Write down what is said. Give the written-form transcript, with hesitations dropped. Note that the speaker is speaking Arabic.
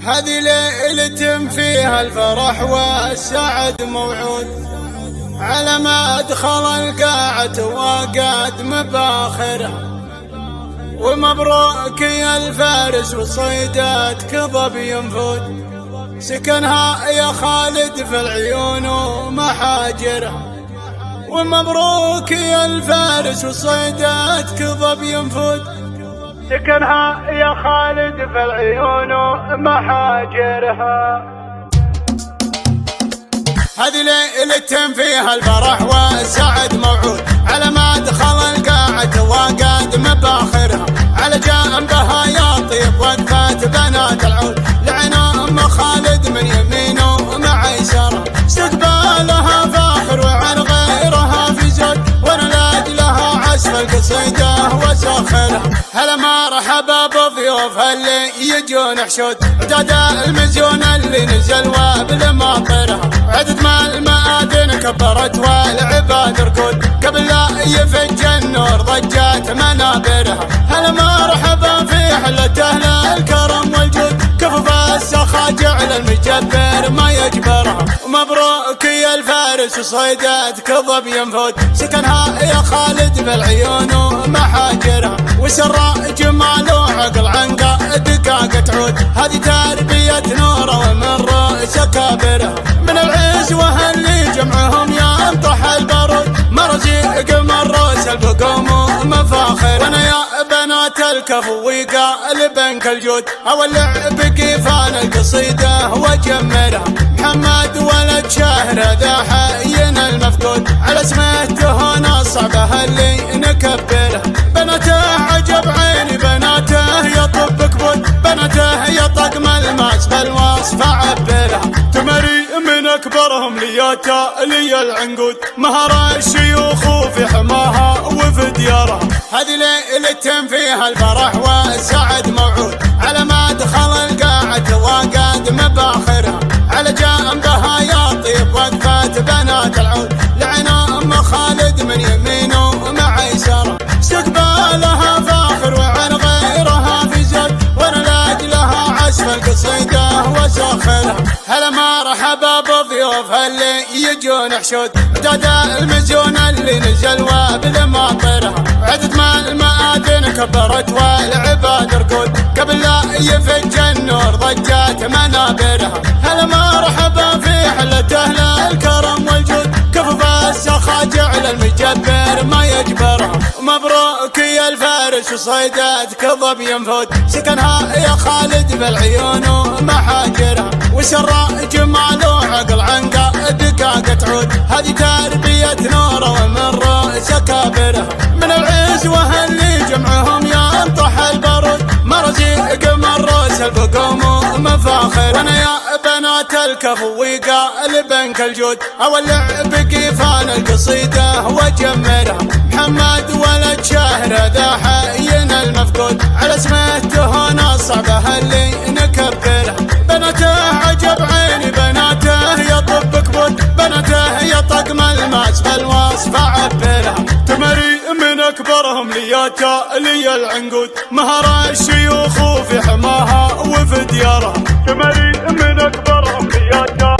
هذه ليلة فيها الفرح والسعد موعود، على ما أدخل القاعة وقد مباخرها. ومبروك يا الفارس وصيداتك ظبي ينفود، سكنها يا خالد في العيون ومحاجرها. ومبروك يا الفارس وصيداتك ظبي ينفود، سكنها يا خالد في العيون ومحاجرها. هذه ليلة فيها الفرح والسعد موعود، على ما دخل القاعة وقد مباخرها. على جنبها يا طيب وقفات بنات العود، لعنا ام خالد من يمينه ومع يساره. استقبالها فاخر وعن غيرها في زود، ونلاد لها عزف القصيدة وساخرها. هلا مرحبا بضيوف اللي يجون حشود، عداد المزيون اللي نزل وبالماطرها. عدد ما المآذن كبرت والعباد ركود، قبل لا يفج النور ضجات منابرها. هلا مرحبا في حلة أهل الكرم والجود، كفف السخا جعل المجبر ما يجبرها. ومبروك يا الفارس وصيداتك ظبي ينفود، سكنها يا خالد بالعيون ومحاجرها. وسر جمال وعقل عنقا دقاقة تعود، هذه تربية نوره ومن رأس كابرها. من العزوة اللي جمعهم ينطح البارود، مرزيق مروس البقوم ومفاخر. وانا يا بنات الكفو وقالب كالجود، اولع بقيفان القصيدة وجمرها. محمد ولد شهر ذا حينا المفقود، على اسمه تهون صعبه اللي نكبرها. بناته عجب عيني بناته يطب كبود، بناته يطقم الماس بالوصف عبرها. تمري من اكبرهم لياتا لي العنقود، مهر الشيوخ في حماها وفي ديارها. هذه ليلة فيها الفرح والسعد موعود، على ما دخل القاعة وقد مباخرها. على جنبها يا طيب وقفات بنات العود، لعنا ام خالد من يمينه ومع يساره. استقبالها فاخر وعن غيرها في زود، ونلاد لها عزف القصيدة وساخرها. هلا مرحبا بضيوف اللي يجون حشود، عداد المزيون اللي نزل وبالماطرها. عدد ما المآذن كبرت والعباد ركود، قبل لا يفج النور ضجات منابرها. هلا مرحبا في حلة أهل الكرم والجود، كفف السخا جعل المجبر ما يجبرها. مبروك يا الفارس وصيداتك ظبي ينفود، سكنها يا خالد بالعيون ومحاجرها. وسر جمال وعقل عنقا دقاقة تعود، هذه تربية نوره ومن رأس كابرها. من العزوة اللي جمعهم ينطح البارود، مرزيق مروس البقوم ومفاخر. وانا يا بنات الكفو وقالب كالجود، اولع بقيفان القصيدة وجمرها. محمد ولد شهر ذا حينا المفقود، على اسمه تهون صعبه اللي نكبرها. بناته عجب عيني بناته يطب كبود، بناته يطقم الماس بالوصف عبرها. تمري من اكبرهم لياتا لي العنقود، مهر الشيوخ في حماها وفي ديارها. تمري من اكبرهم لياتا